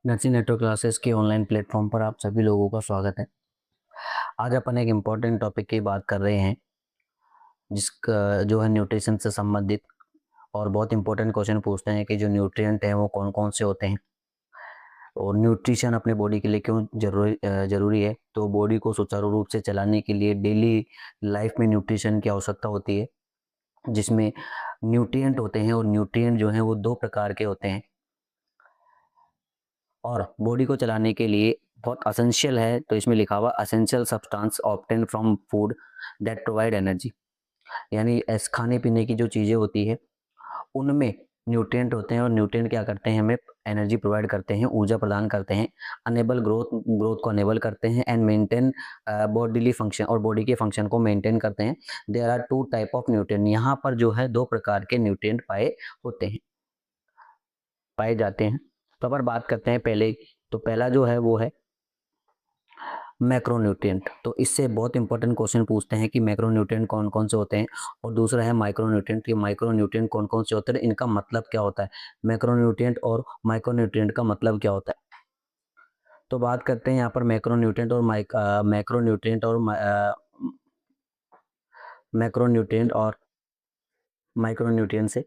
Nursing network classes के online platform पर आप सभी लोगों का स्वागत है। आज अपन एक इम्पॉर्टेंट टॉपिक की बात कर रहे हैं जिसका जो है न्यूट्रिशन से संबंधित। और बहुत इंपॉर्टेंट क्वेश्चन पूछते हैं कि जो न्यूट्रिएंट हैं वो कौन कौन से होते हैं और न्यूट्रिशन अपने बॉडी के लिए क्यों जरूरी है। तो बॉडी को सुचारू रूप से चलाने के लिए डेली लाइफ में न्यूट्रिशन की आवश्यकता होती है, जिसमें न्यूट्रिएंट होते हैं और न्यूट्रिएंट जो हैं वो दो प्रकार के होते हैं और बॉडी को चलाने के लिए बहुत असेंशियल है। तो इसमें लिखा हुआ essential substance obtain from food that provide energy, यानी खाने पीने की जो चीज़ें होती है उनमें न्यूट्रिएंट होते हैं और न्यूट्रिएंट क्या करते हैं, हमें एनर्जी प्रोवाइड करते हैं, ऊर्जा प्रदान करते हैं, अनेबल ग्रोथ को अनेबल करते हैं एंड मेंटेन बॉडीली फंक्शन, और बॉडी के फंक्शन को मेंटेन करते हैं। There are two type of nutrient, यहाँ पर जो है दो प्रकार के न्यूट्रिएंट पाए जाते हैं। तो अगर बात करते हैं पहले, तो पहला जो है वो है मैक्रोन्यूट्रिएंट। तो इससे बहुत इंपॉर्टेंट क्वेश्चन पूछते हैं कि मैक्रोन्यूट्रिएंट कौन कौन से होते हैं। और दूसरा है माइक्रोन्यूट्रिएंट, कि माइक्रोन्यूट्रिएंट कौन कौन से होते हैं, इनका मतलब क्या होता है, मैक्रोन्यूट्रिएंट और माइक्रोन्यूट्रिएंट का मतलब क्या होता है। तो बात करते हैं यहाँ पर मैक्रोन्यूट्रिएंट और मैक्रोन्यूट्रिएंट और माइक्रोन्यूट्रिएंट से।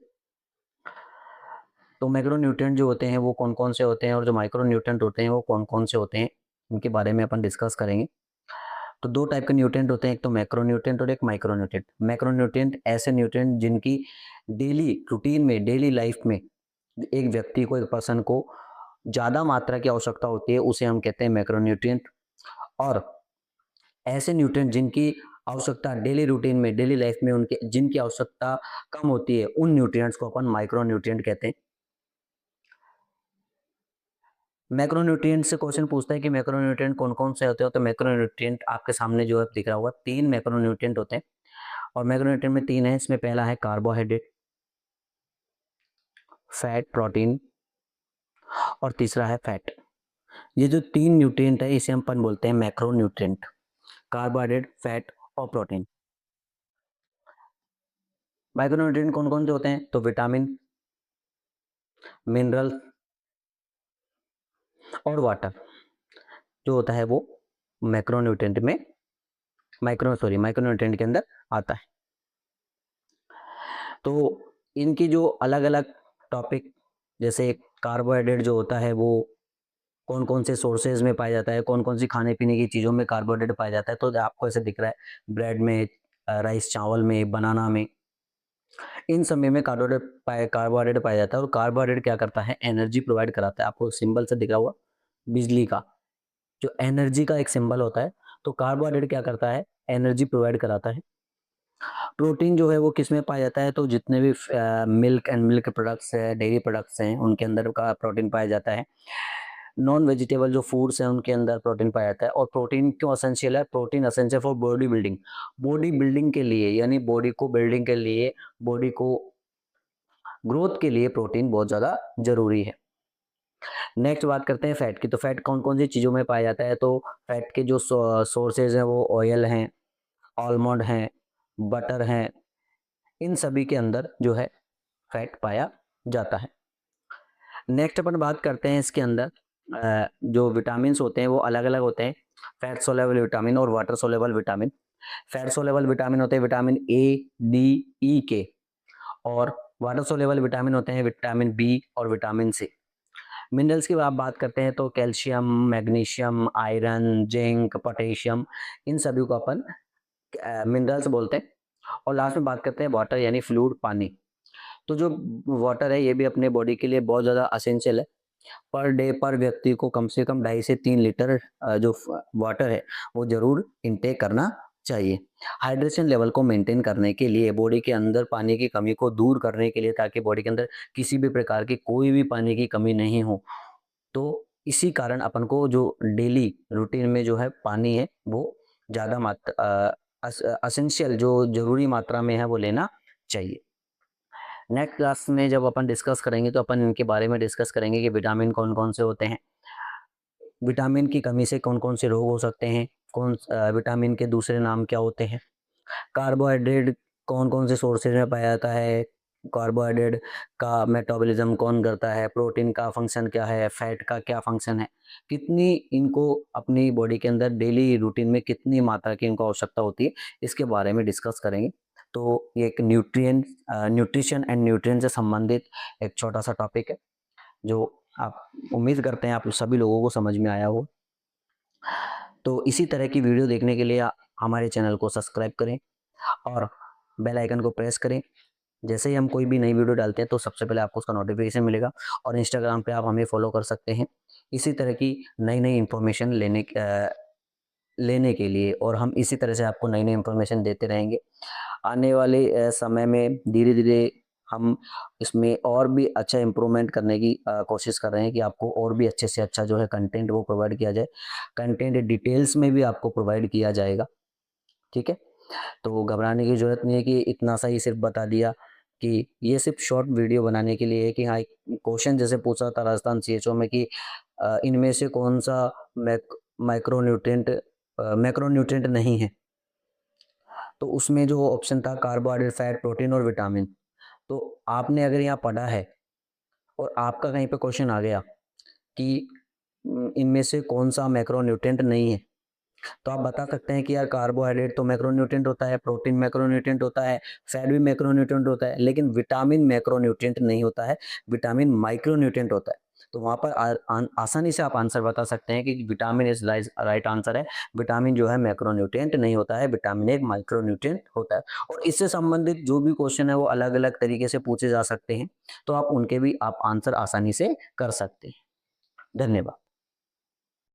तो मैक्रोन्यूट्रिएंट जो होते हैं वो कौन कौन से होते हैं और जो माइक्रोन्यूट्रिएंट होते हैं वो कौन कौन से होते हैं, इनके बारे में अपन डिस्कस करेंगे। तो दो टाइप के न्यूट्रिएंट होते हैं, एक तो मैक्रोन्यूट्रिएंट और एक माइक्रोन्यूट्रिएंट। मैक्रोन्यूट्रिएंट ऐसे न्यूट्रिएंट जिनकी डेली रूटीन में, डेली लाइफ में एक व्यक्ति को, एक पर्सन को ज़्यादा मात्रा की आवश्यकता होती है, उसे हम कहते हैं मैक्रोन्यूट्रिएंट। और ऐसे न्यूट्रिएंट जिनकी आवश्यकता डेली रूटीन में, डेली लाइफ में उनके जिनकी आवश्यकता कम होती है, उन न्यूट्रिएंट्स को अपन माइक्रोन्यूट्रिएंट कहते हैं। मैक्रोन्यूट्रिएंट से क्वेश्चन पूछता है कि मैक्रोन्यूट्रिएंट कौन कौन से होते हैं। तो मैक्रोन्यूट्रिएंट आपके सामने जो है दिख रहा हुआ, तीन मैक्रोन्यूट्रिएंट होते हैं और मैक्रोन्यूट्रिएंट में तीन है। इसमें पहला है कार्बोहाइड्रेट, फैट, प्रोटीन और तीसरा है फैट। ये जो तीन न्यूट्रिएंट है इसे हम अपन बोलते हैं मैक्रोन्यूट्रिएंट, कार्बोहाइड्रेट, फैट और प्रोटीन। माइक्रोन्यूट्रिएंट कौन कौन से होते हैं, तो विटामिन, मिनरल और वाटर जो होता है वो मैक्रोन्यूट्रिएंट में माइक्रोन्यूट्रिएंट के अंदर आता है। तो इनकी जो अलग अलग टॉपिक, जैसे कार्बोहाइड्रेट जो होता है वो कौन कौन से सोर्सेज में पाया जाता है, कौन कौन सी खाने पीने की चीज़ों में कार्बोहाइड्रेट पाया जाता है। तो आपको ऐसे दिख रहा है ब्रेड में, राइस चावल में, बनाना में, इन सब में कार्बोहाइड्रेट पाया जाता है। और कार्बोहाइड्रेट क्या करता है, एनर्जी प्रोवाइड कराता है। आपको सिंबल से दिख रहा हुआ बिजली का, जो एनर्जी का एक सिंबल होता है। तो कार्बोहाइड्रेट क्या करता है, एनर्जी प्रोवाइड कराता है। प्रोटीन जो है वो किस में पाया जाता है, तो जितने भी मिल्क एंड मिल्क प्रोडक्ट्स है, डेयरी प्रोडक्ट्स हैं, उनके अंदर का प्रोटीन पाया जाता है। नॉन वेजिटेबल जो फूड्स हैं उनके अंदर प्रोटीन पाया जाता है। और प्रोटीन क्यों असेंशियल है, protein essential for body building, body building के लिए, यानी बॉडी को बिल्डिंग के लिए, बॉडी को ग्रोथ के लिए प्रोटीन बहुत ज़्यादा जरूरी है। नेक्स्ट बात करते हैं फैट की। तो फैट कौन कौन सी चीज़ों में पाया जाता है, तो फैट के जो सोर्सेज हैं वो ऑयल हैं, आलमंड हैं, बटर हैं, इन सभी के अंदर जो है फैट पाया जाता है। नेक्स्ट अपन बात करते हैं इसके अंदर जो विटामिन होते हैं वो अलग अलग होते हैं, फैट सोलेबल विटामिन और water soluble vitamin. Fat soluble vitamin होते हैं विटामिन ए, डी, ई के, और वाटर सोलेबल विटामिन होते हैं विटामिन बी और विटामिन सी। मिनरल्स की आप बात करते हैं तो calcium, magnesium, iron, zinc, potassium, इन सभी को अपन मिनरल्स बोलते हैं। और लास्ट में बात करते हैं वाटर, यानी फ्लूइड, पानी। तो जो वाटर है ये भी अपने बॉडी के लिए बहुत ज़्यादा असेंशियल है। पर डे पर व्यक्ति को कम से कम 2.5 से 3 लीटर जो वाटर है वो जरूर इनटेक करना चाहिए, हाइड्रेशन लेवल को मेंटेन करने के लिए, बॉडी के अंदर पानी की कमी को दूर करने के लिए, ताकि बॉडी के अंदर किसी भी प्रकार की कोई भी पानी की कमी नहीं हो। तो इसी कारण अपन को जो डेली रूटीन में जो है पानी है वो ज़्यादा मात्रा असेंशियल, जो जरूरी मात्रा में है वो लेना चाहिए। नेक्स्ट क्लास में जब अपन डिस्कस करेंगे तो अपन इनके बारे में डिस्कस करेंगे कि विटामिन कौन कौन से होते हैं, विटामिन की कमी से कौन कौन से रोग हो सकते हैं, विटामिन के दूसरे नाम क्या होते हैं, कार्बोहाइड्रेट कौन कौन से सोर्सेज में पाया जाता है, कार्बोहाइड्रेट का मेटाबॉलिज्म कौन करता है, प्रोटीन का फंक्शन क्या है, फैट का क्या फंक्शन है, कितनी इनको अपनी बॉडी के अंदर डेली रूटीन में कितनी मात्रा की इनको आवश्यकता होती है, इसके बारे में डिस्कस करेंगे। तो ये एक न्यूट्रिशन एंड न्यूट्रिएंट से संबंधित एक छोटा सा टॉपिक है, जो आप उम्मीद करते हैं आप सभी लोगों को समझ में आया हो। तो इसी तरह की वीडियो देखने के लिए हमारे चैनल को सब्सक्राइब करें और बेल आइकन को प्रेस करें। जैसे ही हम कोई भी नई वीडियो डालते हैं तो सबसे पहले आपको उसका नोटिफिकेशन मिलेगा, और इंस्टाग्राम पे आप हमें फॉलो कर सकते हैं इसी तरह की नई नई इन्फॉर्मेशन लेने के लिए, और हम इसी तरह से आपको नई नई इन्फॉर्मेशन देते रहेंगे। आने वाले समय में धीरे धीरे हम इसमें और भी अच्छा इम्प्रूवमेंट करने की कोशिश कर रहे हैं कि आपको और भी अच्छे से अच्छा जो है कंटेंट वो प्रोवाइड किया जाए। कंटेंट डिटेल्स में भी आपको प्रोवाइड किया जाएगा, ठीक है। तो घबराने की ज़रूरत नहीं है कि इतना सा ही सिर्फ बता दिया, कि ये सिर्फ शॉर्ट वीडियो बनाने के लिए है कि हाँ, एक क्वेश्चन जैसे पूछा था राजस्थान सीएचओ में कि इनमें से कौन सा मैक्रोन्यूट्रिएंट नहीं है, तो उसमें जो ऑप्शन था कार्बोहाइड्रेट, फैट, प्रोटीन और विटामिन। तो आपने अगर यहाँ पढ़ा है और आपका कहीं पे क्वेश्चन आ गया कि इनमें से कौन सा मैक्रोन्यूट्रिएंट नहीं है, तो आप बता सकते हैं कि यार कार्बोहाइड्रेट तो मैक्रोन्यूट्रिएंट होता है, प्रोटीन मैक्रोन्यूट्रिएंट होता है, फैट भी मैक्रोन्यूट्रिएंट होता है, लेकिन विटामिन मैक्रोन्यूट्रिएंट नहीं होता है, विटामिन माइक्रोन्यूट्रिएंट होता है। तो वहाँ पर आसानी से आप आंसर बता सकते हैं कि विटामिन इज राइट आंसर है। विटामिन जो है मैक्रोन्यूट्रिएंट नहीं होता है, विटामिन एक माइक्रोन्यूट्रिएंट होता है। और इससे संबंधित जो भी क्वेश्चन है वो अलग अलग तरीके से पूछे जा सकते हैं, तो आप उनके भी आप आंसर आसानी से कर सकते हैं। धन्यवाद।